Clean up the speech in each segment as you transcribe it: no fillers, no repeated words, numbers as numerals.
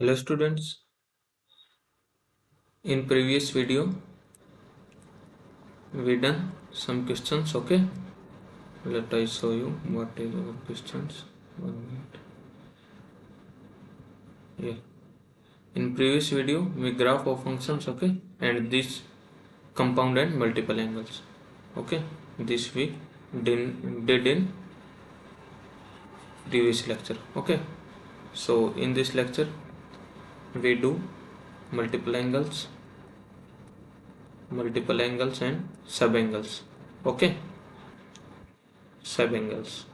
Hello students, in previous video we done some questions. Okay, let I show you what is our questions. 1 minute. Yeah, in previous video we graph of functions. Okay, and this compound and multiple angles. Okay, this we did in previous lecture. Okay, so in this lecture we do multiple angles and subangles. Okay, subangles.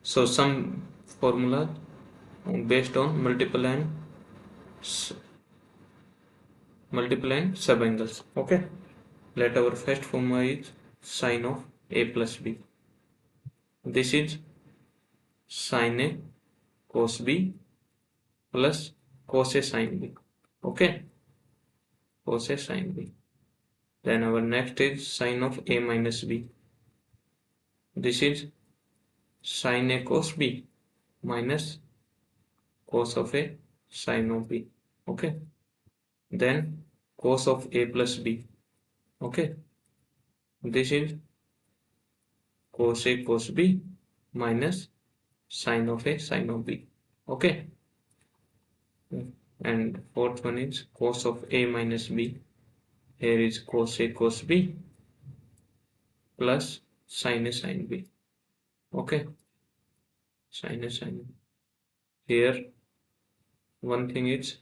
So some formula based on multiple and subangles. Okay, let our first formula is sine of a plus b. This is sine a cos b plus cos a sine b. Okay, cos a sine b. Then our next is sine of a minus b. This is sine a cos b minus cos of a sine of b. Okay, then cos of a plus b. Okay, this is cos a cos b minus sine of a sine of b. Okay, and fourth one is cos of a minus b. Here is cos a cos b plus sine a sine b. Okay, sine a sine b. Here one thing is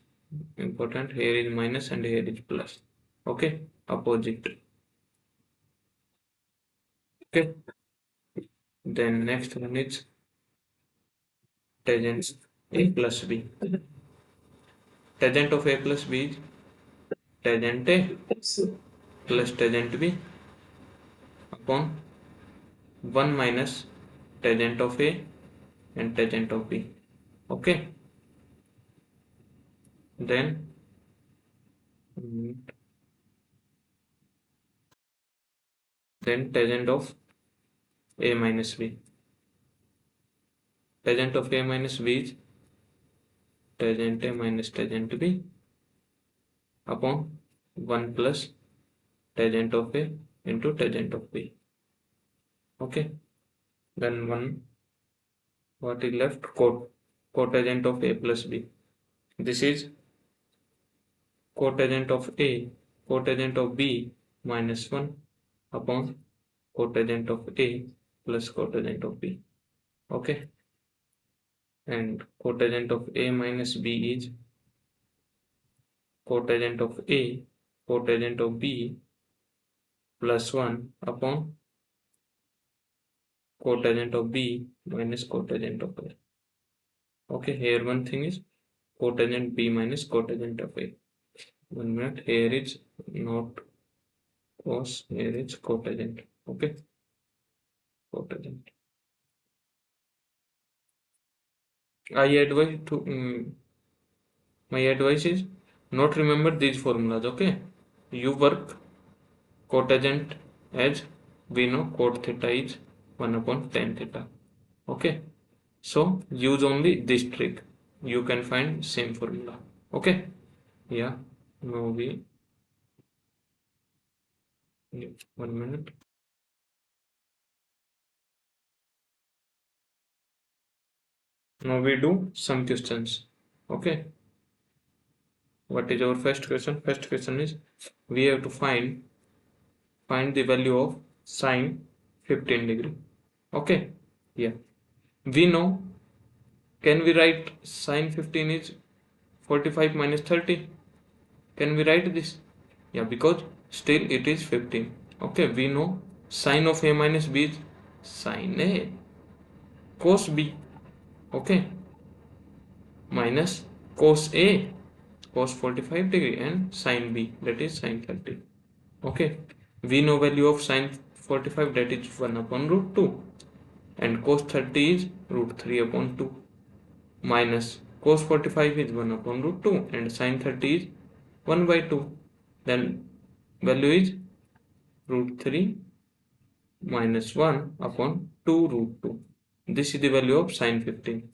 important, here is minus and here is plus. Okay, opposite. Okay, then next one is tangent a plus b. Tangent of a plus b is tangent a plus tangent b upon 1 minus tangent of a and tangent of b. Okay, then tangent of a minus b. Tangent of a minus b is tangent a minus tangent b upon 1 plus tangent of a into tangent of b. Okay, then what is left? Cotangent of a plus b. This is cotangent of a, cotangent of b minus 1 upon cotangent of a plus cotangent of b. Okay, and cotangent of a minus b is cotangent of a, cotangent of b plus 1 upon cotangent of b minus cotangent of a. Okay, here one thing is cotangent b minus cotangent of a. 1 minute, here is not cos, here is cotangent. Okay, cotangent. I advise to my advice is not remember these formulas. Okay, you work cotangent as we know cot theta is 1 upon tan theta. Okay, so use only this trick, you can find same formula. Okay, yeah, now we 1 minute. Now we do some questions. Okay, what is our first question? First question is we have to find the value of sine 15 degree. Okay, yeah, we know, can we write sine 15 is 45 minus 30? Can we write this? Yeah, because still it is 15. Okay, we know sine of a minus b is sine a cos b. Okay, minus cos a cos 45 degree and sine b, that is sine 30. Okay, we know value of sine 45, that is 1 upon root 2, and cos 30 is root 3 upon 2, minus cos 45 is 1 upon root 2 and sine 30 is 1 by 2. Then value is root 3 minus 1 upon 2 root 2. This is the value of sine 15.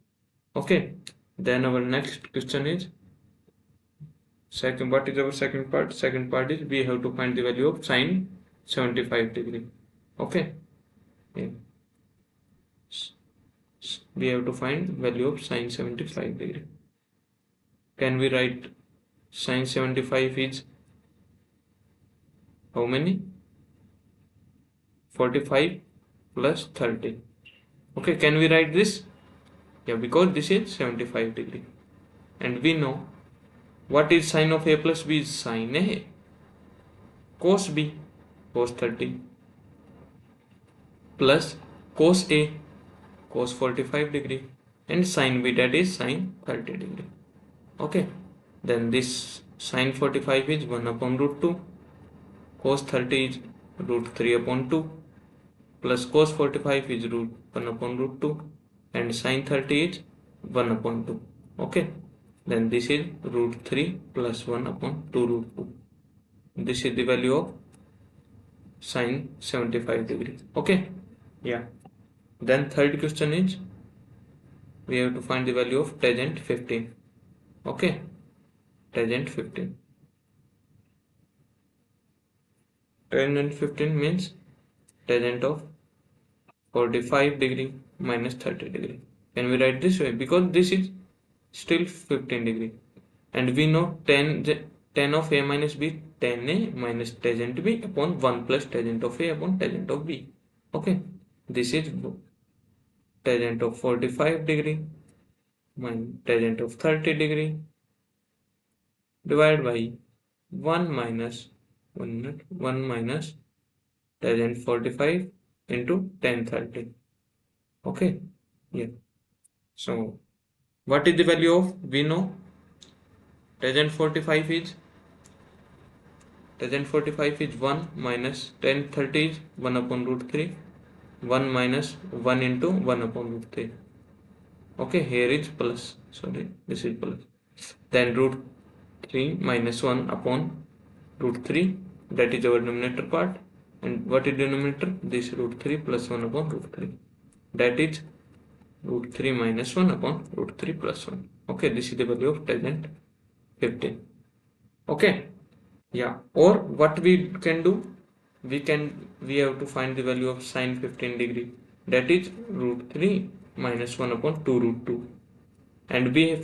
Okay, then our next question is second. What is our second part? Second part is we have to find the value of sine 75 degree. Okay, yeah. We have to find value of sine 75 degree. Can we write sine 75 is how many? 45 plus 30. Okay, can we write this? Yeah, because this is 75 degree. And we know what is sine of a plus b is sine a cos b cos 30 plus cos a cos 45 degree and sine b that is sine 30 degree. Okay, then this sine 45 is 1 upon root 2, cos 30 is root 3 upon 2 plus cos 45 is root 1 upon root 2 and sine 30 is 1 upon 2. Okay, then this is root 3 plus 1 upon 2 root 2. This is the value of sine 75 degree. Okay, yeah. Then third question is we have to find the value of tangent 15. Okay, tangent 15. Tangent 15 means tangent of 45 degree minus 30 degree. Can we write this way? Because this is still 15 degree. And we know tan of a minus b, tan a minus tangent b upon 1 plus tangent of a upon tangent of b. Okay, this is tangent of 45 degree minus tangent of 30 degree divided by 1 minus 1 minus tangent 45 into tan 30. Okay, yeah. So what is the value of, we know tangent 45 is 1 minus tan 30 is 1 upon root 3, 1 minus 1 into 1 upon root 3. Okay, here is plus, sorry, this is plus. Then root 3 minus 1 upon root 3, that is our numerator part. And what is denominator? This root 3 plus 1 upon root 3. That is root 3 minus 1 upon root 3 plus 1. Okay, this is the value of tangent 15. Okay, yeah. Or what we can do, we have to find the value of sine 15 degree. That is root 3 minus 1 upon 2 root 2. And we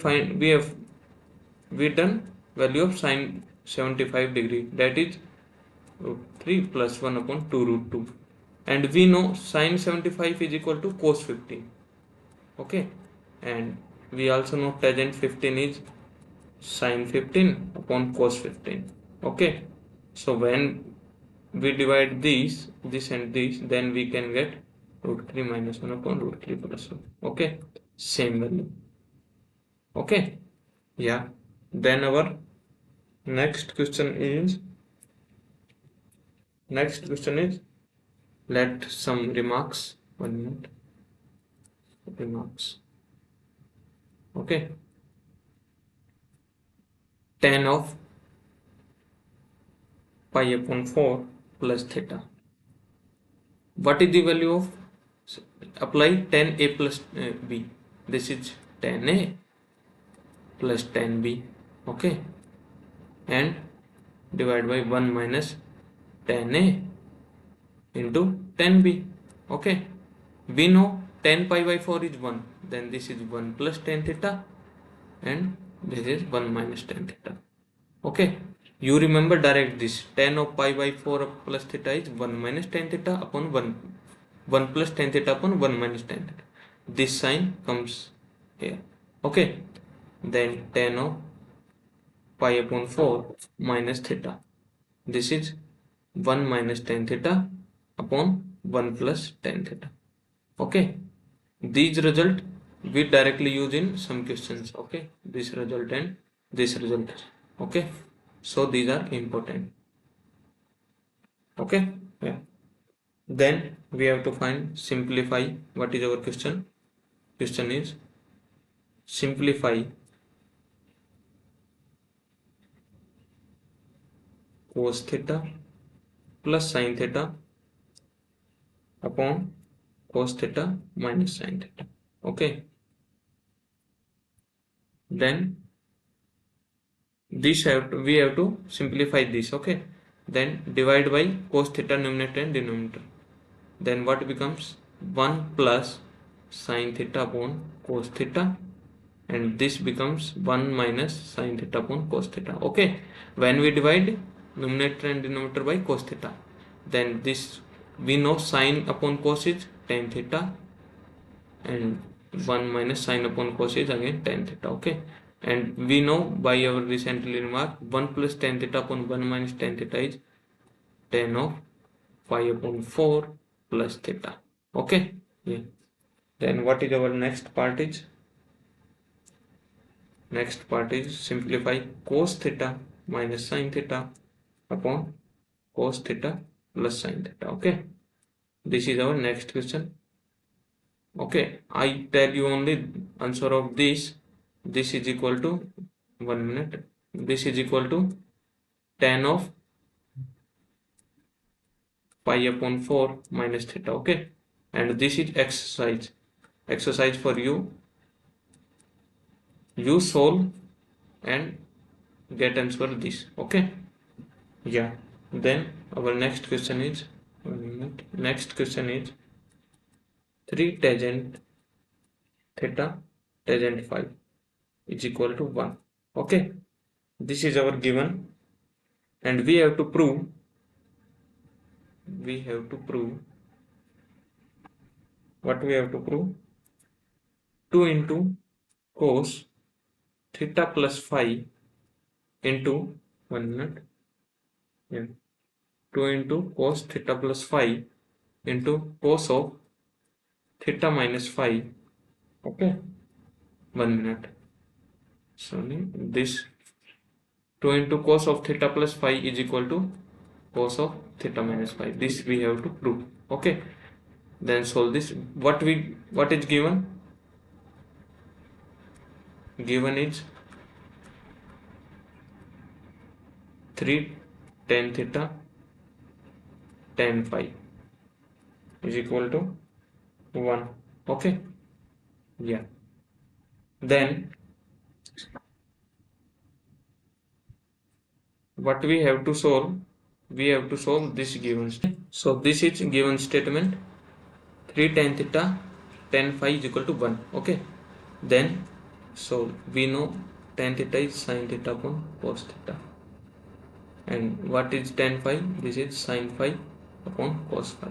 done value of sine 75 degree. That is root 3 plus 1 upon 2 root 2. And we know sine 75 is equal to cos 15. Okay, and we also know tangent 15 is sine 15 upon cos 15. Okay, so when we divide this and this, then we can get root 3 minus 1 upon root 3 plus 1. Okay, same value. Okay, yeah. Then our next question is let some remarks. 1 minute. Remarks. Okay, tan of pi upon 4 plus theta. What is the value of, apply tan a plus b. This is tan a plus tan b. Okay, and divide by 1 minus tan a into tan b. Okay, we know tan pi by 4 is 1, then this is 1 plus tan theta and this is 1 minus tan theta. Okay, you remember direct this, tan of pi by 4 plus theta is 1 minus tan theta upon 1 plus tan theta upon 1 minus tan theta. This sign comes here. Okay, then tan of pi upon 4 minus theta. This is 1 minus tan theta upon 1 plus tan theta. Okay, these result we directly use in some questions. Okay, this result and this result. Okay, so these are important. Okay, yeah. Then we have to find simplify. What is our question? Question is simplify cos theta plus sin theta upon cos theta minus sin theta. Okay, then we have to simplify this. Okay, then divide by cos theta numerator and denominator. Then what becomes 1 plus sin theta upon cos theta, and this becomes 1 minus sin theta upon cos theta. Okay, when we divide numerator and denominator by cos theta, then this we know sin upon cos is tan theta, and 1 minus sin upon cos is again tan theta. Okay, and we know by our recently remark 1 plus tan theta upon 1 minus tan theta is tan of 5 upon 4 plus theta. Okay, yeah. Then what is our next part is? Next part is simplify cos theta minus sin theta upon cos theta plus sin theta. Okay, this is our next question. Okay, I tell you only answer of this. This is equal to 1 minute. This is equal to tan of 5 upon 4 minus theta. Okay, and this is exercise. Exercise for you. You solve and get answer this. Okay, yeah. Then our next question is 1 minute. Next question is 3 tangent theta tangent 5 is equal to 1. Okay, this is our given, and we have to prove what we have to prove. 2 into cos theta plus phi into 1 minute, yeah, 2 into cos theta plus phi into cos of theta minus phi. Okay, 1 minute. So this 2 into cos of theta plus phi is equal to cos of theta minus phi. This we have to prove. Okay, then solve this. What is given? Given is 3 tan theta tan phi is equal to 1. Okay, yeah. Then what we have to solve? We have to solve this given statement. So this is given statement. 3 tan theta tan phi is equal to 1. Okay, then so we know tan theta is sin theta upon cos theta, and what is tan phi? This is sin phi upon cos phi.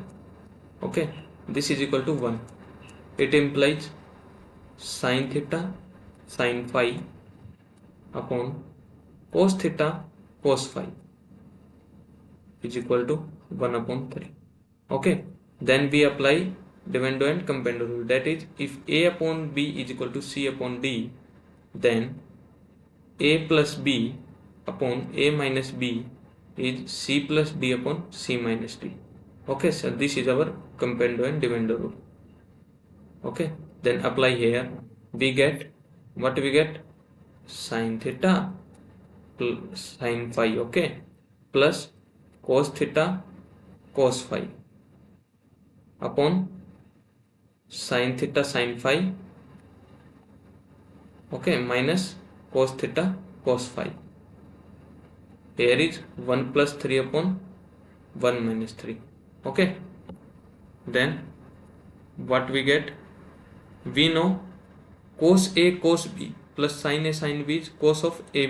Okay, this is equal to 1. It implies sin theta sin phi upon cos theta cos phi is equal to 1 upon 3. Okay, then we apply dividend and comparator rule. That is, if a upon b is equal to c upon d, then a plus b upon a minus b is c plus d upon c minus d. Okay, so this is our comparator and dividend rule. Okay, then apply here. We get what we get? Sin theta plus sin phi. Okay, plus cos theta cos phi upon sin theta sin phi. Okay, minus cos theta cos phi. Here is 1 plus 3 upon 1 minus 3. Okay, then what we get? We know cos a cos b plus sin a sin b is cos of a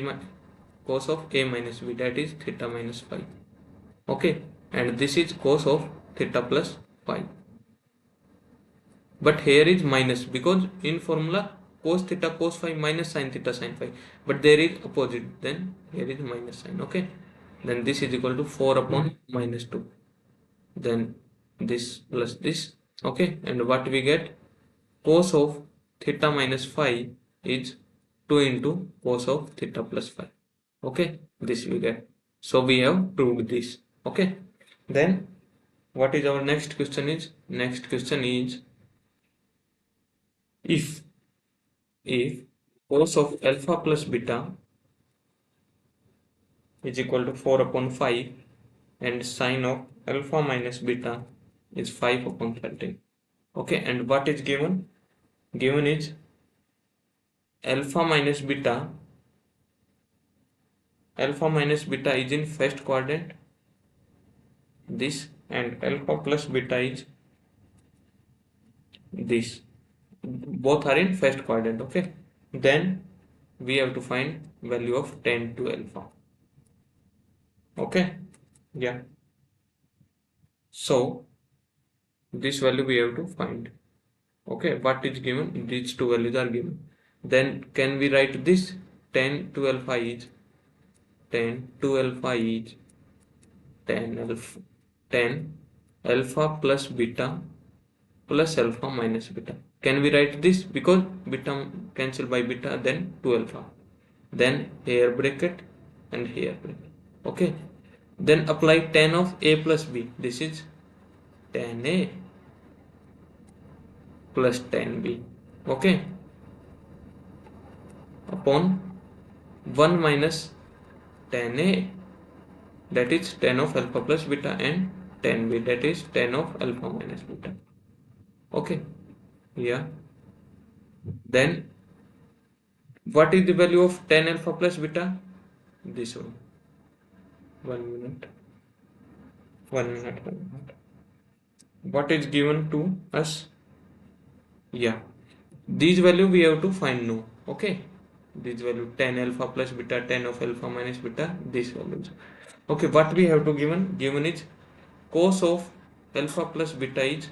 minus b, that is theta minus phi. Okay, and this is cos of theta plus phi, but here is minus because in formula cos theta cos phi minus sin theta sin phi, but there is opposite, then here is minus sign. Okay, then this is equal to 4 upon minus 2, then this plus this. Okay, and what we get? Cos of theta minus phi is 2 into cos of theta plus phi. Okay, this we get. So we have proved this. Okay, then what is our next question is? Next question is, if cos of alpha plus beta is equal to 4 upon 5 and sine of alpha minus beta is 5 upon 13. Okay, and what is given? Given is alpha minus beta is in first quadrant, this, and alpha plus beta is this. Both are in first quadrant. Okay, then we have to find value of tan to alpha. Okay, yeah, so this value we have to find. Okay, what is given? These two values are given. Then can we write this? Tan to alpha is tan alpha plus beta plus alpha minus beta. Can we write this? Because beta cancel by beta, then 2 alpha, then here bracket and here bracket. Okay, then apply tan of a plus b. This is tan a plus tan b. Okay, upon 1 minus tan a, that is tan of alpha plus beta, and tan b, that is tan of alpha minus beta. Okay, yeah, then what is the value of tan alpha plus beta? This one. 1 minute. What is given to us? Yeah, these value we have to find now. Okay, this value tan alpha plus beta, tan of alpha minus beta, these values. Okay, what we have to given is cos of alpha plus beta is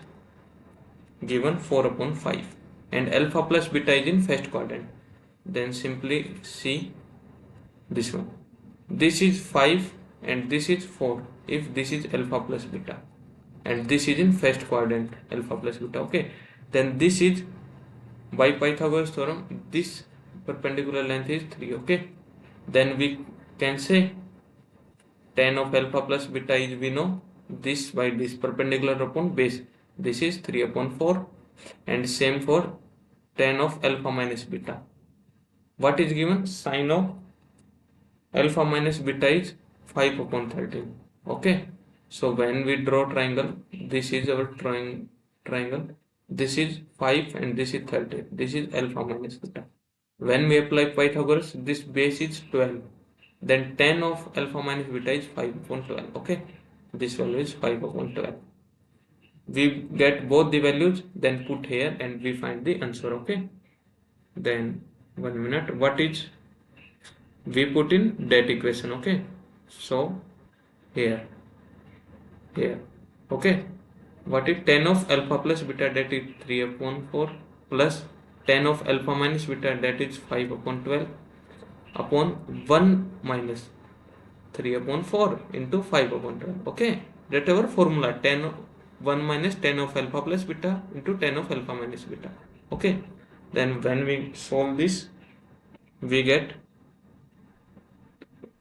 given 4 upon 5, and alpha plus beta is in first quadrant. Then simply see this one. This is 5 and this is 4 if this is alpha plus beta, and this is in first quadrant, alpha plus beta. Okay, then this is, by Pythagoras theorem, this perpendicular length is 3. Okay, then we can say tan of alpha plus beta is, we know this by this perpendicular upon base, this is 3 upon 4, and same for tan of alpha minus beta. What is given? Sine of alpha minus beta is 5 upon 13. Okay, so when we draw triangle, this is our triangle, this is 5 and this is 13, this is alpha minus beta. When we apply Pythagoras, this base is 12, then tan of alpha minus beta is 5 upon 12. Okay, this value is 5 upon 12. We get both the values, then put here and we find the answer. Okay, then 1 minute, what is, we put in that equation. Okay, so here okay, what is tan of alpha plus beta, that is 3 upon 4, plus tan of alpha minus beta, that is 5 upon 12, upon 1 minus 3 upon 4 into 5 upon 12. Okay, that our formula, tan 1 minus tan of alpha plus beta into tan of alpha minus beta. Okay, then when we solve this, we get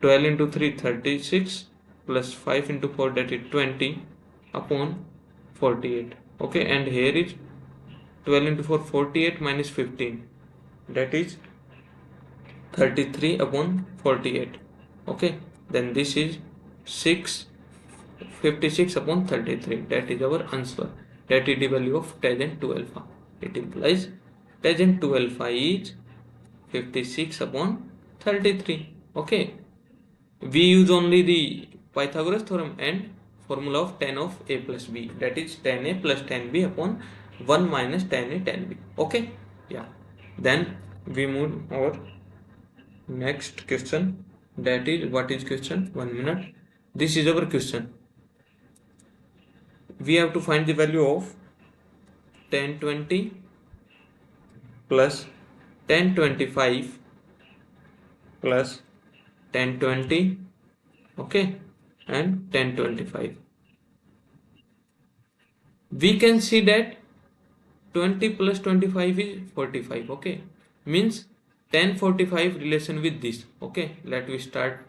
12 into 3 36 plus 5 into 4, that is 20 upon 48. Okay, and here is 12 into 4 48 minus 15, that is 33 upon 48. Okay, then this is 56 upon 33, that is our answer. That is the value of tangent to alpha. It implies tangent to alpha is 56 upon 33. Okay, we use only the Pythagoras theorem and formula of tan of a plus b, that is tan a plus tan b upon 1 minus tan a tan b. Okay, yeah, then we move our next question, that is, what is question? 1 minute, this is our question. We have to find the value of tan 20 plus tan 25 plus tan 20. Okay, and tan 25. We can see that 20 plus 25 is 45. Okay, means tan 45 relation with this. Okay, let we start.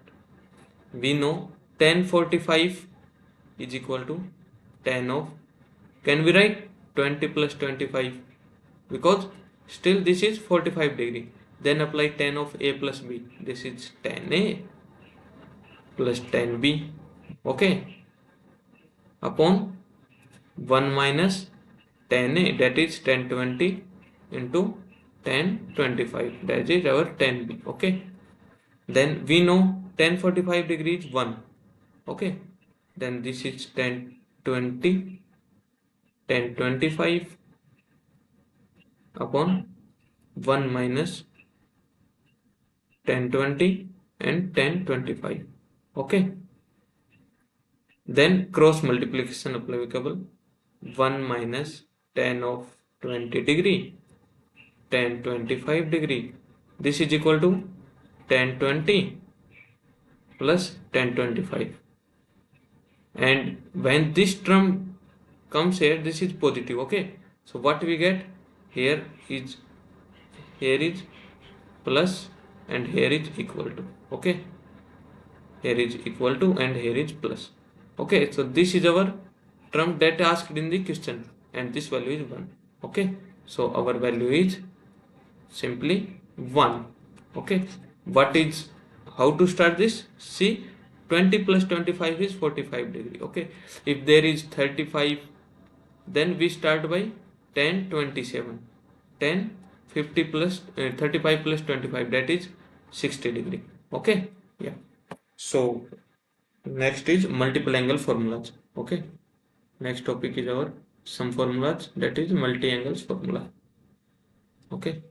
We know tan 45 is equal to tan of, can we write 20 plus 25, because still this is 45 degree. Then apply tan of a plus b, this is tan a plus tan b. Okay, upon 1 minus tan a, that is tan 20 into tan 25, that is our tan B. Okay, then we know tan 45 degree is 1. Okay, then this is tan 20, tan 25 upon 1 minus tan 20 and tan 25. Okay, then cross multiplication applicable. 1 minus tan of 20 degree, tan 25 degree. This is equal to tan 20 plus tan 25. And when this term comes here, this is positive. Okay, so what we get here is plus and here is equal to. Okay, here is equal to and here is plus. Okay, so this is our term that asked in the question, and this value is 1. Okay, so our value is simply 1. Okay, what is, how to start this? See, 20 plus 25 is 45 degree. Okay, if there is 35, then we start by tan 27, tan 50 plus 35 plus 25, that is 60 degree. Okay, yeah. So next is multiple angle formulas. Okay, next topic is our some formulas, that is multi-angles formula. Okay,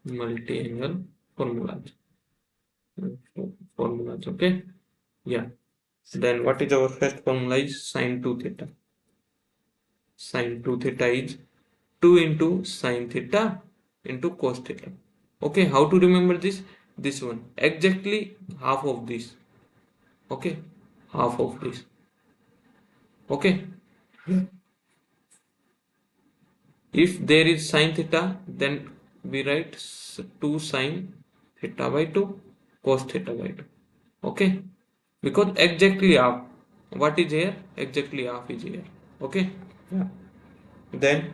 multi-angle formulas. Okay, yeah. Then what is our first formula is sine 2 theta. Sine 2 theta is 2 into sine theta into cos theta. Okay, how to remember this? This one exactly half of this. Okay, half of this. Okay, if there is sine theta, then we write 2 sine theta by 2 cos theta by 2. Okay, because exactly half. What is here? Exactly half is here. Okay, yeah. Then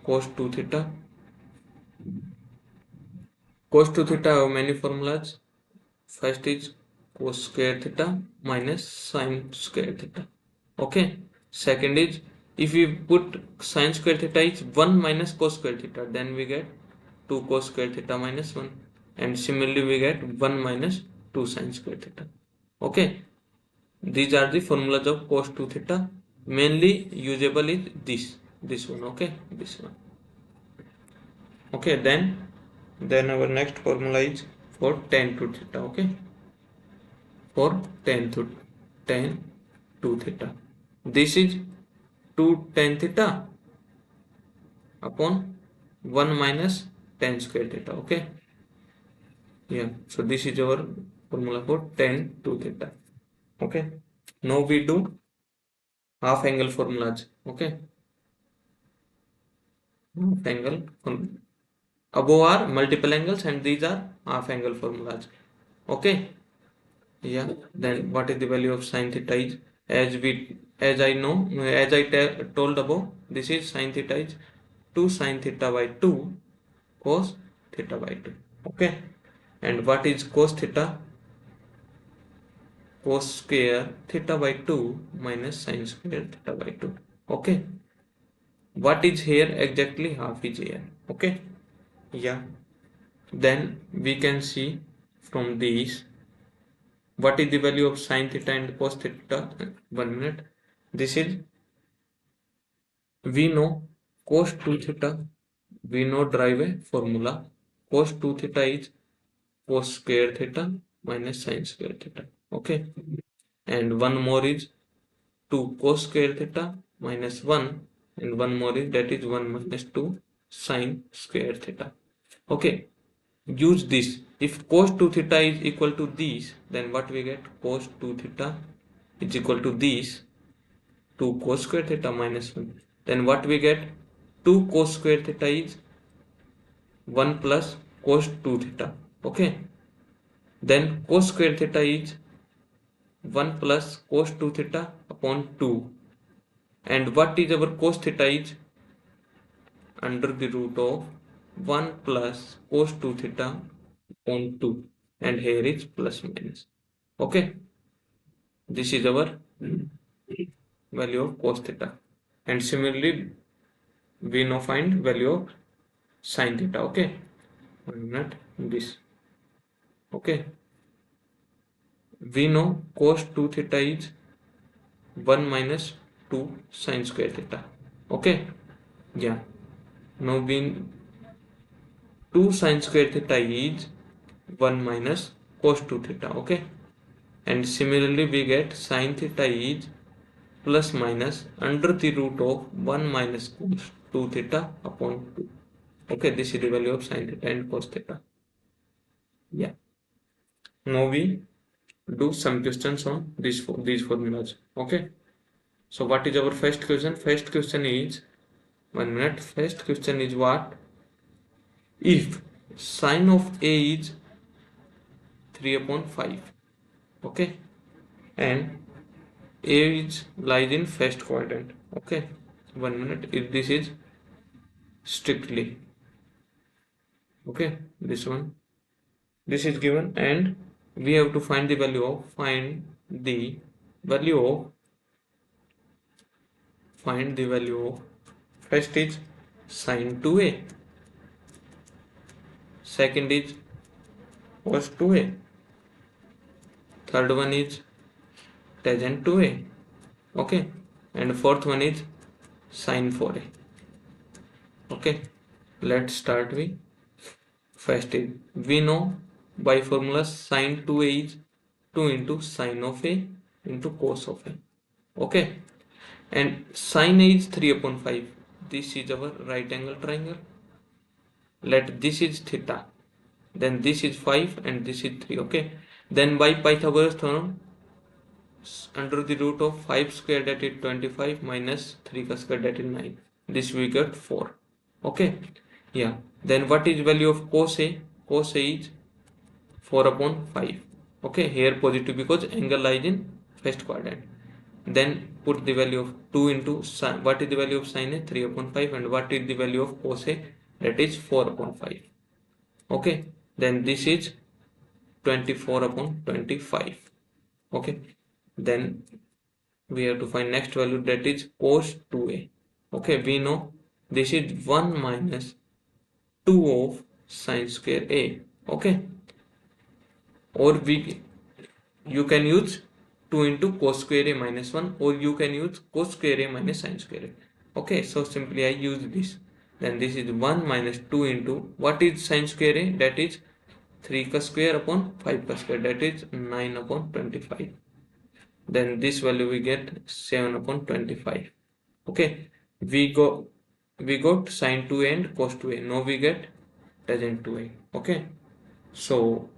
cos 2 theta. Cos 2 theta have many formulas. First is cos square theta minus sine square theta. Okay. Second is, if we put sine square theta is 1 minus cos square theta, then we get 2 cos square theta minus 1. And similarly we get 1 minus 2 sine square theta. Okay. These are the formulas of cos 2 theta. Mainly usable is this one. Okay, this one. Okay, then our next formula is for tan 2 theta. Okay, for tan 2 theta. This is 2 tan theta upon 1 minus tan square theta. Okay, yeah. So this is our formula for tan 2 theta. Okay, now we do half angle formulas. Okay, half angle formula. Above are multiple angles and these are half angle formulas. Okay, yeah. Then what is the value of sine theta is, as I know, as I told above, this is sine theta is 2 sine theta by 2 cos theta by 2. Okay, and what is cos theta? Cos square theta by 2 minus sine square theta by 2. Okay, what is here? Exactly half is here. Okay, yeah. Then we can see from these what is the value of sine theta and cos theta. 1 minute. This is, we know cos 2 theta, we know derive a formula. Cos 2 theta is cos square theta minus sine square theta. Okay, and one more is 2 cos square theta minus 1, and one more is, that is 1 minus 2 sine square theta. Okay, use this. If cos 2 theta is equal to this, then what we get? Cos 2 theta is equal to this, 2 cos square theta minus 1. Then what we get? 2 cos square theta is 1 plus cos 2 theta. Okay, then cos square theta is 1 plus cos 2 theta upon 2. And what is our cos theta is? Under the root of 1 plus cos 2 theta upon 2, and here is plus minus. Okay, this is our value of cos theta, and similarly we now find value of sine theta. Okay, 1 minute this. Okay, we know cos 2 theta is 1 minus 2 sine square theta. Okay, yeah, now we 2 sine square theta is 1 minus cos 2 theta. Okay, and similarly we get sine theta is plus minus under the root of 1 minus cos 2 theta upon 2. Okay, this is the value of sine theta and cos theta. Yeah, now we do some questions on these formulas. Okay, so what is our first question? First question is, 1 minute, first question is what if sine of a is 3 upon 5. Okay, and a is lies in first quadrant. Okay, 1 minute, if this is strictly, okay, this is given, and we have to find the value of first is sine 2a, second is cos 2a, third one is tangent 2a. Okay, and fourth one is sine 4a. Okay, let's start with first is, we know by formula sine 2a is 2 into sine of a into cos of a. Okay, and sine a is 3 upon 5. This is our right angle triangle. Let this is theta, then this is 5 and this is 3. Okay, then by Pythagoras theorem, under the root of 5 square, that is 25, minus 3 square, that is 9. This we get 4. Okay, yeah, then what is value of cos a? Cos a is 4 upon 5. Okay, here positive because angle lies in first quadrant. Then put the value of 2 into sin. What is the value of sin a? 3 upon 5. And what is the value of cos a? That is 4 upon 5. Okay, then this is 24 upon 25. Okay, then we have to find next value, that is cos 2a. Okay, we know this is 1 minus 2 of sine square a. Okay, or you can use 2 into cos square a minus 1, or you can use cos square a minus sine square a. Okay, so simply I use this. Then this is 1 minus 2 into, what is sine square a? That is 3 cos square upon 5 cos square, that is 9 upon 25. Then this value we get 7 upon 25. Okay, we got sine 2a and cos 2a. Now we get tangent 2a. Okay, so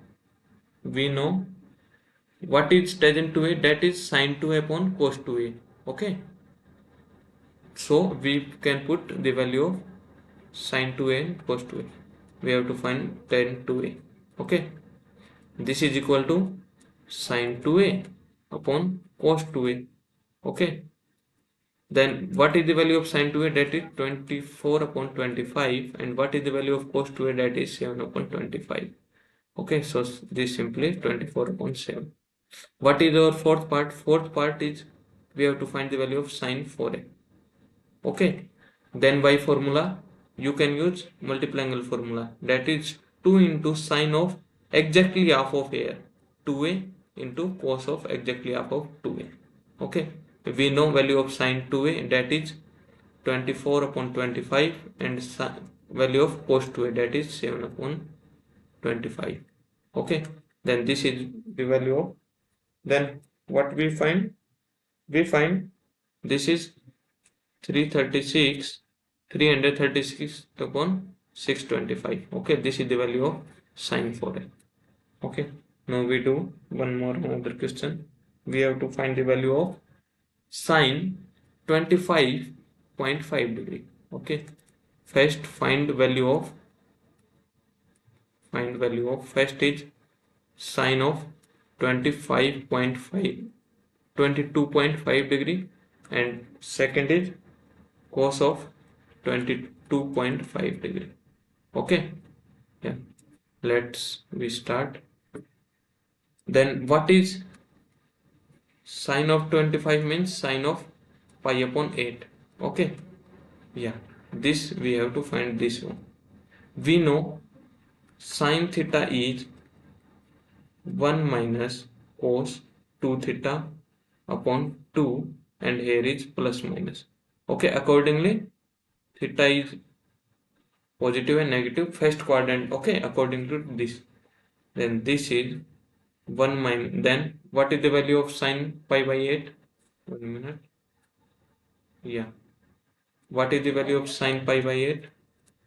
we know what is tangent 2a? That is sine 2a upon cos 2a. Okay, so we can put the value of sine 2a and cos 2a. We have to find tan 2a. Okay, this is equal to sine 2a upon cos 2a. Okay, then what is the value of sine 2a? That is 24 upon 25. And what is the value of cos 2a? That is 7 upon 25. Okay, so this simply 24 upon 7. What is our fourth part? Fourth part is we have to find the value of sine 4a. Okay, then by formula you can use multiple angle formula, that is 2 into sine of exactly half of a, 2a into cos of exactly half of 2a. Okay, we know value of sine 2a, that is 24 upon 25, and value of cos 2a, that is 7 upon 25. Okay, then this is the value of, then what we find? We find this is 336 upon 625. Okay, this is the value of sine 4a. Okay, now we do another question. We have to find the value of sine 25.5 degree. Okay, first find value of first is sine of 22.5 degree, and second is cos of 22.5 degree. Okay, yeah, we start. Then what is sine of 25? Means sine of pi upon 8. Okay, yeah, this we have to find this one. we know sin theta is 1 minus cos 2 theta upon 2, and here is plus minus. Okay, accordingly theta is positive and negative first quadrant. Okay, according to this, then this is 1 minus, then what is the value of sin pi by 8? 1 minute. Yeah, what is the value of sin pi by 8?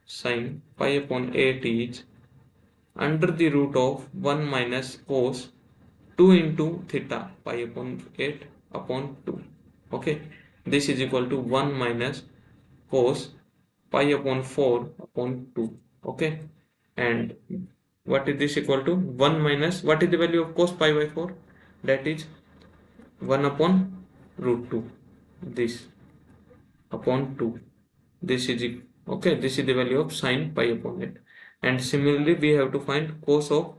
Sin pi upon 8 is under the root of 1 minus cos 2 into theta pi upon 8 upon 2. Okay, this is equal to 1 minus cos pi upon 4 upon 2. Okay, and what is this equal to? 1 minus, what is the value of cos pi by 4? That is 1 upon root 2, this upon 2. This is okay, this is the value of sin pi upon 8. And similarly we have to find cos of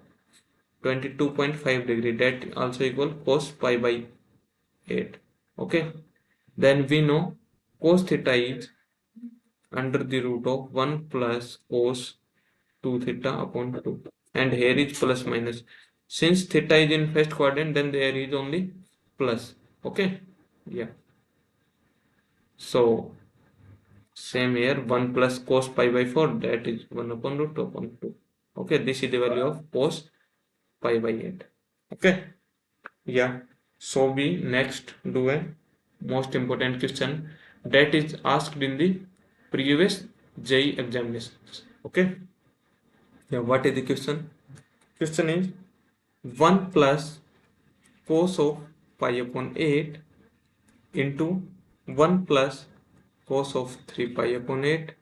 22.5 degree, that also equal cos pi by 8. Okay, then we know cos theta is under the root of 1 plus cos 2 theta upon 2, and here is plus minus. Since theta is in first quadrant, then there is only plus. Okay, yeah, so same here, 1 plus cos pi by 4, that is 1 upon root 2 upon 2. Okay, this is the value of cos pi by 8. Okay, yeah, so we next do a most important question that is asked in the previous JEE examinations. Okay, yeah, what is the question? Question is 1 plus cos of pi upon 8 into 1 plus cos of 3 pi upon 8,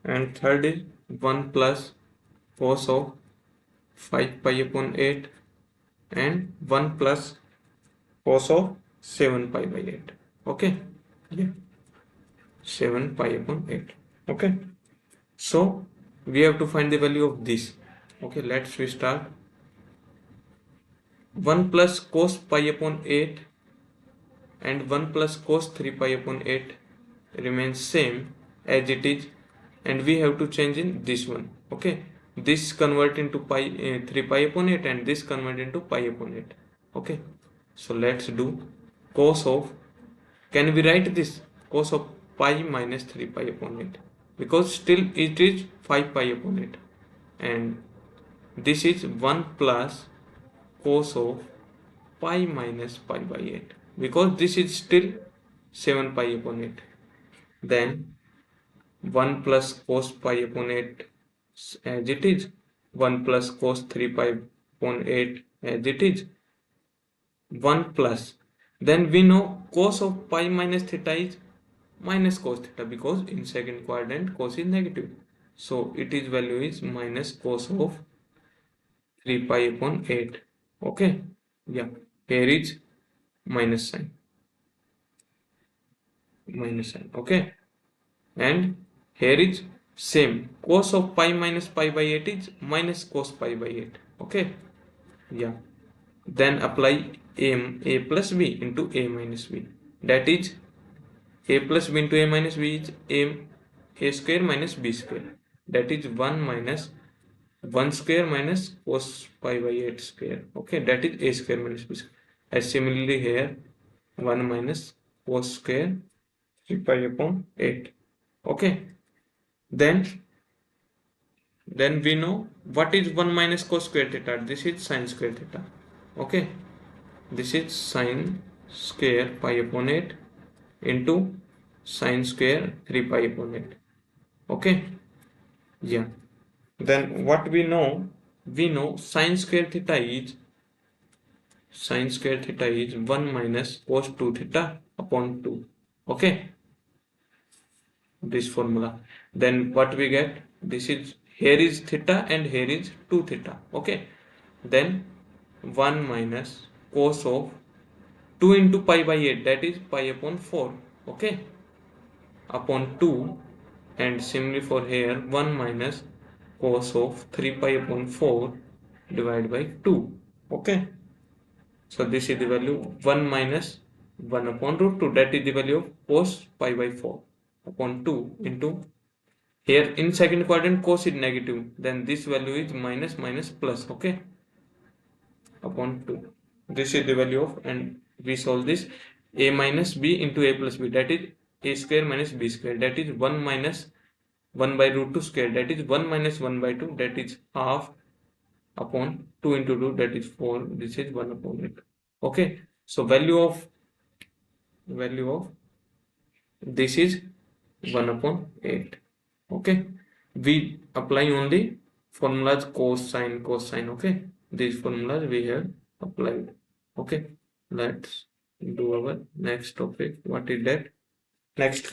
and third is 1 plus cos of 5 pi upon 8 and 1 plus cos of 7 pi by 8. Okay, yeah, 7 pi upon 8. Okay, so we have to find the value of this. Okay, let's we start. 1 plus cos pi upon 8 and 1 plus cos 3 pi upon 8 remains same as it is, and we have to change in this one. Okay, this convert into pi 3 pi upon 8, and this convert into pi upon 8. Okay, so let's do cos of, can we write this cos of pi minus 3 pi upon 8, because still it is 5 pi upon 8, and this is 1 plus cos of pi minus pi by 8, because this is still 7 pi upon 8. Then 1 plus cos pi upon 8 as it is, 1 plus cos 3 pi upon 8 as it is, 1 plus, then we know cos of pi minus theta is minus cos theta, because in second quadrant cos is negative, so it is value is minus cos of 3 pi upon 8. Okay, yeah, here is minus sign, minus sign. Okay, and here is same, cos of pi minus pi by 8 is minus cos pi by 8. Okay, yeah, then apply a plus b into a minus b, that is a plus b into a minus b is a square minus b square, that is 1 minus 1 square minus cos pi by 8 square. Okay, that is a square minus b square. And similarly here 1 minus cos square 3 pi upon 8. Okay, then we know what is 1 minus cos square theta, this is sin square theta. Okay, this is sin square pi upon 8 into sin square 3 pi upon 8. Okay, yeah, then what we know, sin square theta is 1 minus cos 2 theta upon 2. Okay, this formula, then what we get, this is, here is theta and here is 2 theta. Okay, then 1 minus cos of 2 into pi by 8, that is pi upon 4. Okay, upon 2, and similarly for here 1 minus cos of 3 pi upon 4 divided by 2. Okay, so this is the value 1 minus 1 upon root 2, that is the value of cos pi by 4 upon 2 into Here in second quadrant cos is negative, then this value is minus minus plus, okay, upon 2. This is the value of, and we solve this, a minus b into a plus b, that is a square minus b square, that is 1 minus 1 by root 2 square, that is 1 minus 1 by 2, that is half upon 2 into 2, that is 4, this is 1 upon 8. Okay, so value of this is 1 upon 8. Okay, we apply only formulas cosine. Okay, these formulas we have applied. Okay, let's do our next topic. What is that? Next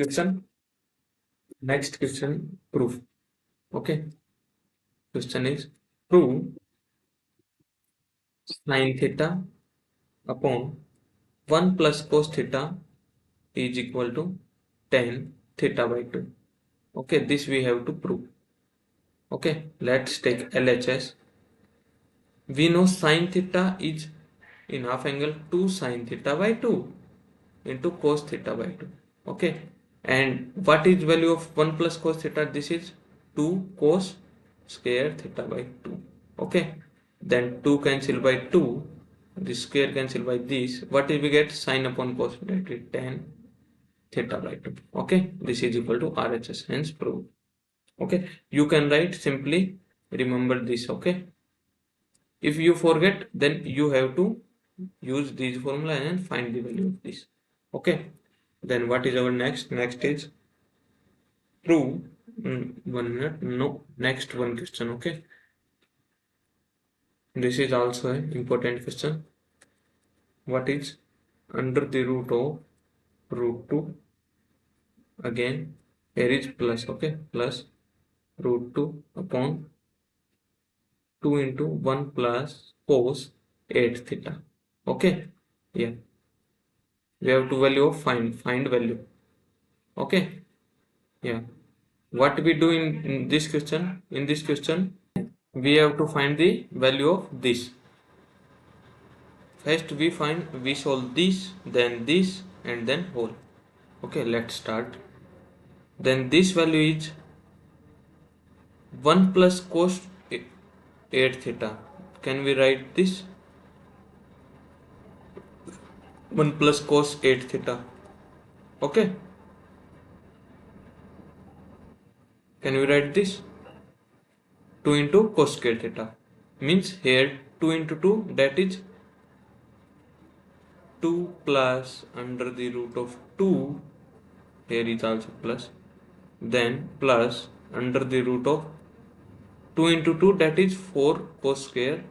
question proof. Okay, question is prove sin theta upon 1 plus cos theta is equal to tan theta by 2. Okay, this we have to prove. Okay, let's take LHS. We know sin theta is in half angle 2 sin theta by 2 into cos theta by 2. Okay, and what is value of 1 plus cos theta? This is 2 cos square theta by 2. Okay, then 2 cancel by 2, this square cancel by this, what will we get? Sin upon cos, that is tan theta by 2. Okay, this is equal to RHS, hence proved. Okay, you can write simply, remember this. Okay, if you forget, then you have to use these formula and find the value of this. Okay, then what is our next is prove, 1 minute, no, next one question. Okay, this is also an important question. What is under the root of root 2, again here is plus, okay, plus root 2 upon 2 into 1 plus cos 8 theta. Okay, yeah, we have to value of find value. Okay, yeah, what we do in this question, we have to find the value of this. First we solve this, then this, and then whole. Okay, let's start. Then this value is 1 plus cos 8 theta. Can we write this? 1 plus cos 8 theta. Okay, can we write this? 2 into cos square theta, means here 2 into 2, that is 2 plus under the root of 2, here is also plus, then plus under the root of 2 into 2, that is 4 cos square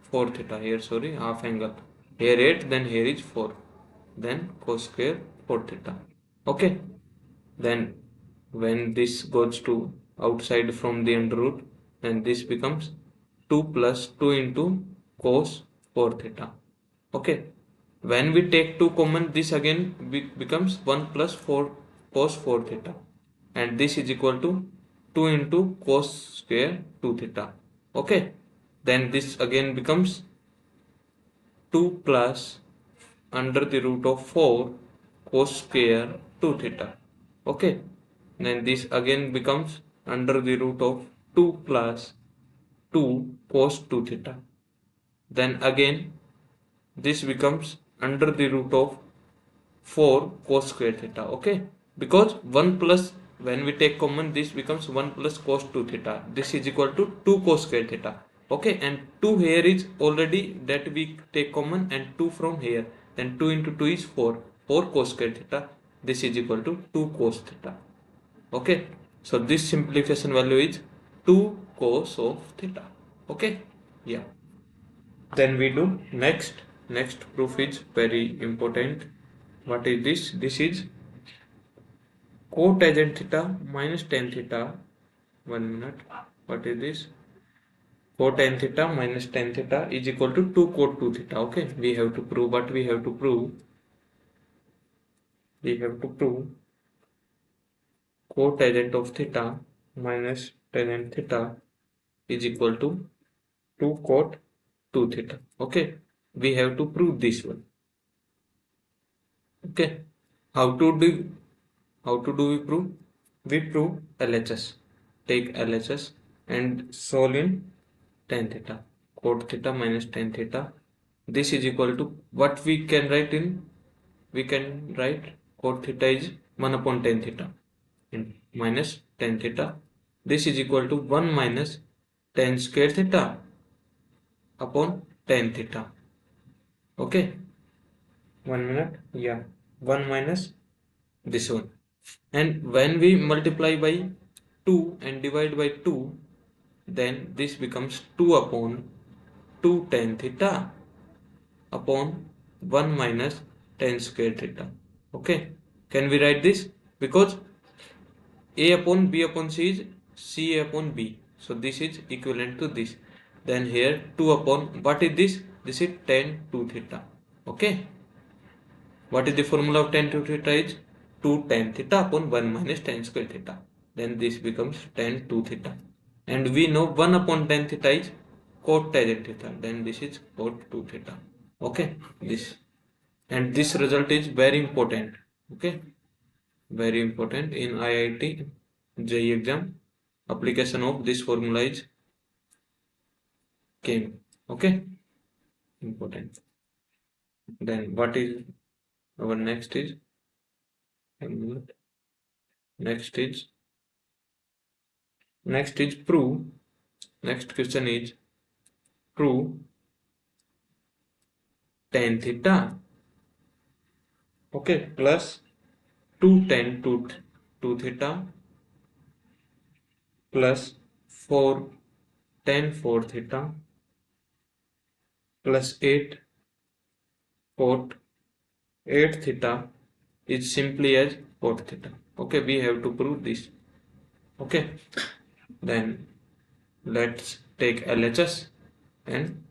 4 theta, here sorry half angle, here 8, then here is 4, then cos square 4 theta. Okay, then when this goes to outside from the under root, then this becomes 2 plus 2 into cos 4 theta. Okay, when we take 2 common, this again becomes 1 plus 4 cos 4 theta, and this is equal to 2 into cos square 2 theta. Okay, then this again becomes 2 plus under the root of 4 cos square 2 theta. Okay, then this again becomes under the root of 2 plus 2 cos 2 theta. Then again this becomes under the root of 4 cos square theta. Okay, because 1 plus, when we take common, this becomes 1 plus cos 2 theta, this is equal to 2 cos square theta. Okay, and 2 here is already that we take common, and 2 from here, then 2 into 2 is 4 cos square theta, this is equal to 2 cos theta. Okay, so this simplification value is 2 cos of theta. Okay, yeah, then we do next proof is very important. What is this? This is cotangent theta minus tan theta. 1 minute, what is this? Cotangent theta minus tan theta is equal to 2 cot 2 theta. Okay, we have to prove what we have to prove. We have to prove cotangent of theta minus tangent theta is equal to 2 cot 2 theta. Okay, we have to prove this one. Okay, how to do we prove? we prove LHS. Take LHS and solve in tan theta. Cot theta minus tan theta. This is equal to what we can write in. We can write cot theta is 1 upon tan theta and minus tan theta. This is equal to 1 minus tan square theta upon tan theta. Okay. 1 minute. Yeah. 1 minus this one. And when we multiply by 2 and divide by 2, then this becomes 2 upon 2 tan theta upon 1 minus tan square theta. Okay. Can we write this? Because A upon B upon C is C upon B. So this is equivalent to this. Then here 2 upon, what is this? This is tan 2 theta. Okay. What is the formula of tan 2 theta is 2 tan theta upon 1 minus tan square theta. Then this becomes tan 2 theta. And we know 1 upon tan theta is cot tangent theta. Then this is cot 2 theta. Okay. This. And this result is very important. Okay. Very important in IIT JEE exam. Application of this formula is came. Okay. Important. Then what is our next is next is prove. Next question is prove tan theta. Okay, plus 2 tan 2 theta plus 4 tan 4 theta plus 8 cot 8 theta is simply as cot theta. Okay, we have to prove this. Okay, then let's take LHS and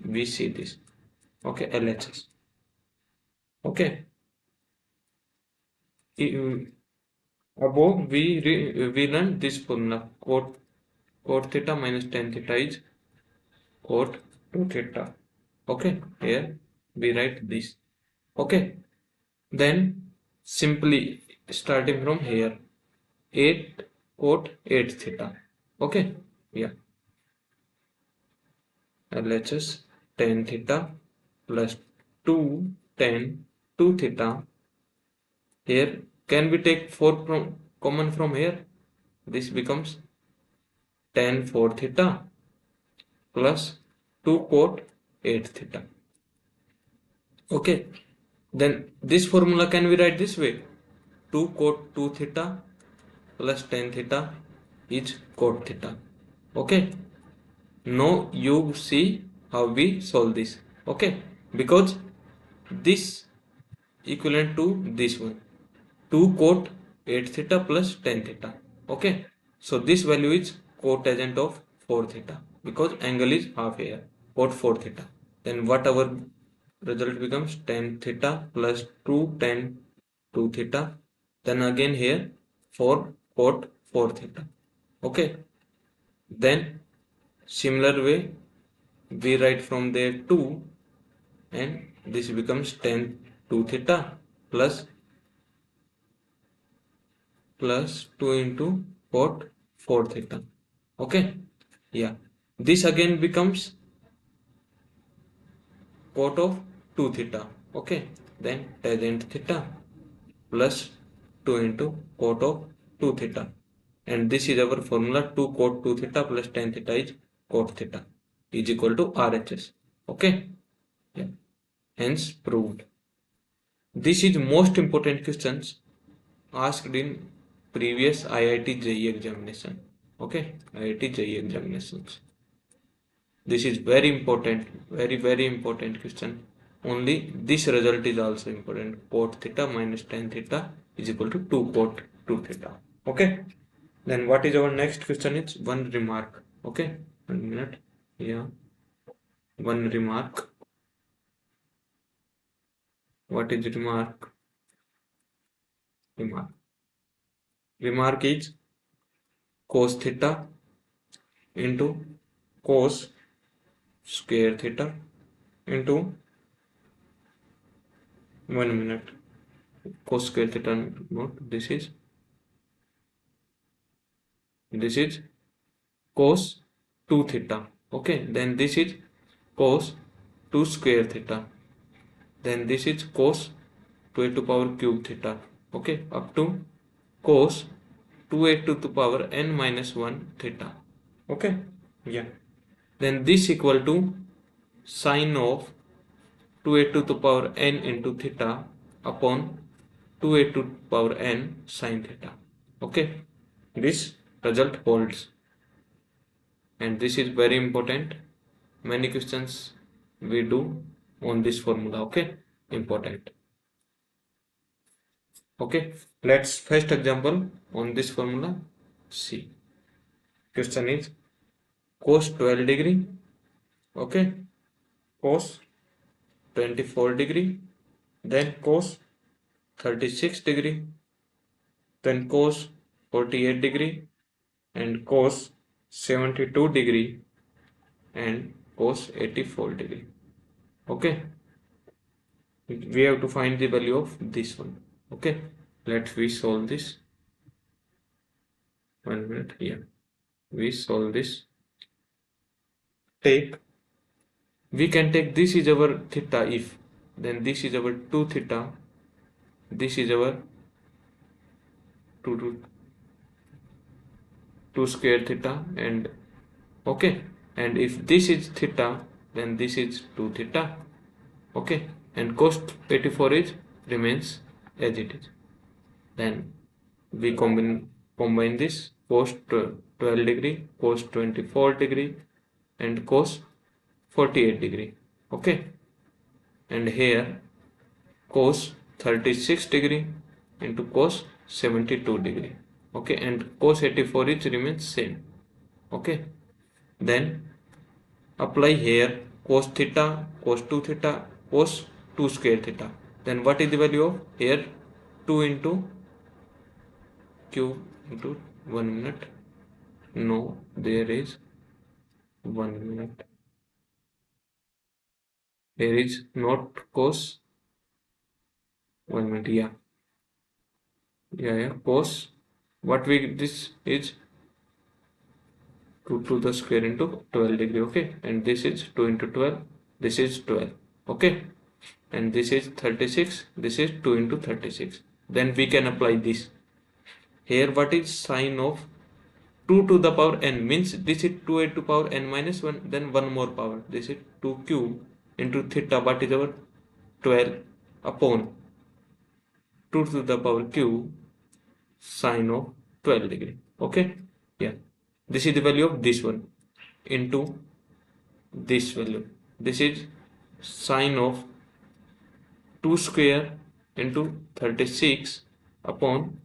we see this. Okay, LHS. Okay, above we learned this formula cot theta minus tan theta is cot 2 theta. Okay, here we write this. Okay, then simply starting from here 8 cot 8 theta. Okay, yeah, LHS tan theta plus 2 tan 2 theta. Here can we take 4 from common from here? This becomes tan 4 theta plus 2 cot 8 theta. Okay, then this formula can we write this way? 2 cot 2 theta plus tan theta is cot theta. Okay, now you see how we solve this. Okay, because this equivalent to this one 2 cot 8 theta plus tan theta. Okay, so this value is cotangent of 4 theta because angle is half here, cot 4 theta. Then what our result becomes tan theta plus 2 tan 2 theta. Then again here 4 cot 4 theta. Okay, then similar way we write from there 2 and this becomes tan 2 theta plus 2 into cot 4 theta. Okay, yeah, this again becomes cot of 2 theta. Okay, then tangent theta plus 2 into cot of 2 theta, and this is our formula 2 cot 2 theta plus tan theta is cot theta is equal to RHS. Okay, yeah, hence proved. This is most important questions asked in previous IIT JEE examination. Okay, IIT JEE examinations. This is very important, very important question. Only this result is also important. Cot theta minus tan theta is equal to 2 cot 2 theta. Okay, then what is our next question? It's one remark. Okay, 1 minute. Yeah, one remark. What is remark? Remark is cos theta into cos square theta into 1 minute cos square theta, not this is this is cos 2 theta. Okay, then this is cos 2 square theta. Then this is cos 2a to power cube theta. Okay, up to cos 2a to the power n minus 1 theta. Okay, yeah. Then this equal to sine of 2a to the power n into theta upon 2a to the power n sine theta. Okay, this result holds, and this is very important. Many questions we do on this formula. Okay, important. Okay, let's first example on this formula. See, question is cos 12 degree. Okay, cos 24 degree, then cos 36 degree, then cos 48 degree, and cos 72 degree, and cos 84 degree. Okay, we have to find the value of this one. Okay, let's we solve this. 1 minute here. We solve this. We can take this is our theta if, then this is our 2 theta, this is our 2 square theta, and okay, and if this is theta, then this is 2 theta. Okay, and cos 84 is remains as it is. Then we combine this cos 12 degree, cos 24 degree, and cos 48 degree. Okay, and here cos 36 degree into cos 72 degree. Okay, and cos 84 is remains same. Okay, then apply here cos theta, cos 2 theta, cos 2 square theta. Then what is the value of here? 2 into cube into 1 minute. No, there is 1 minute. There is not cos 1 minute. Yeah, cos. What we this is 2 to the square into 12 degree. Okay, and this is 2 into 12. This is 12. Okay, and this is 36. This is 2 into 36. Then we can apply this. Here what is sine of 2 to the power n, means this is 2a to power n minus 1, then 1 more power. This is 2 cube into theta, what is our 12 upon 2 to the power cube sine of 12 degree. Okay, yeah, this is the value of this one into this value. This is sine of 2 square into 36 upon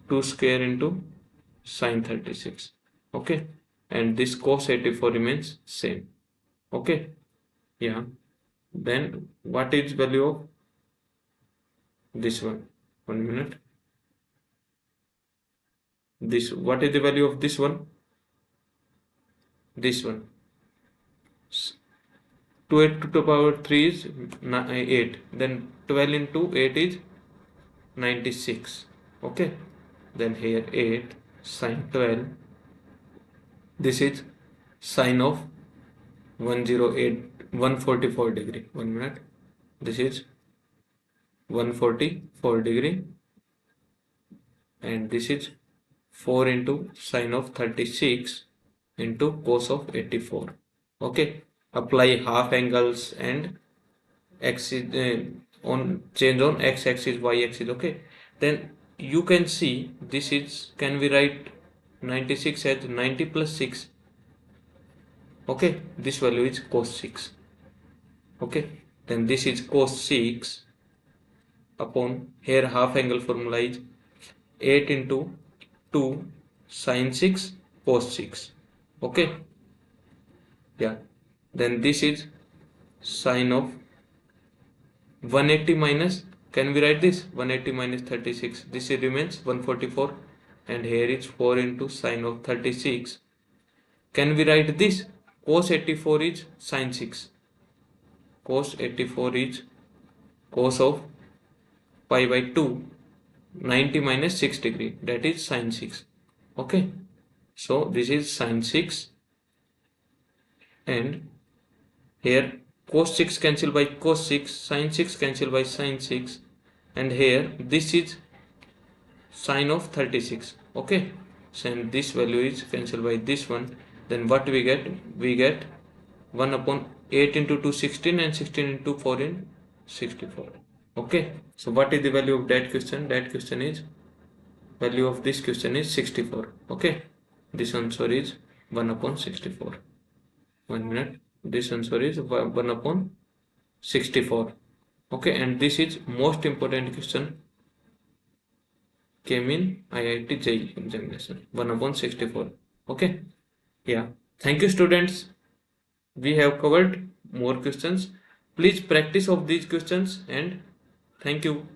2 square into sine 36. Okay, and this cos 84 remains same. Okay, yeah, then what is value of this one? 1 minute. This, what is the value of this one? This one 2 to the power 3 is 8, then 12 into 8 is 96. Okay, then here 8 sine 12, this is sine of 144 degree. 1 minute. This is 144 degree, and this is 4 into sine of 36 into cos of 84. Okay, apply half angles and axis on change on x axis, y axis. Okay, then you can see this is, can we write 96 as 90 plus 6? Okay, this value is cos 6. Okay, then this is cos 6 upon, here half angle formula is 8 into 2 sine 6 cos 6. Okay, yeah, then this is sine of 180 minus, can we write this 180 minus 36, this remains 144, and here is 4 into sine of 36. Can we write this cos 84 is sine 6, cos 84 is cos of pi by 2, 90 minus 6 degree, that is sine 6. Okay, so this is sine 6, and here cos 6 cancel by cos 6, sine 6 cancel by sine 6, and here this is sine of 36. Okay, so and this value is cancelled by this one. Then what we get? We get 1 upon 8 into 2 16, and 16 into 4 in 64. Okay, so what is the value of that question? That question is, value of this question is 64. Okay, this answer is 1 upon 64. 1 minute. This answer is 1 upon 64. Okay, and this is most important question, came in IIT JEE examination, 1 upon 64. Okay, yeah. Thank you, students. We have covered more questions. Please practice of these questions, and thank you.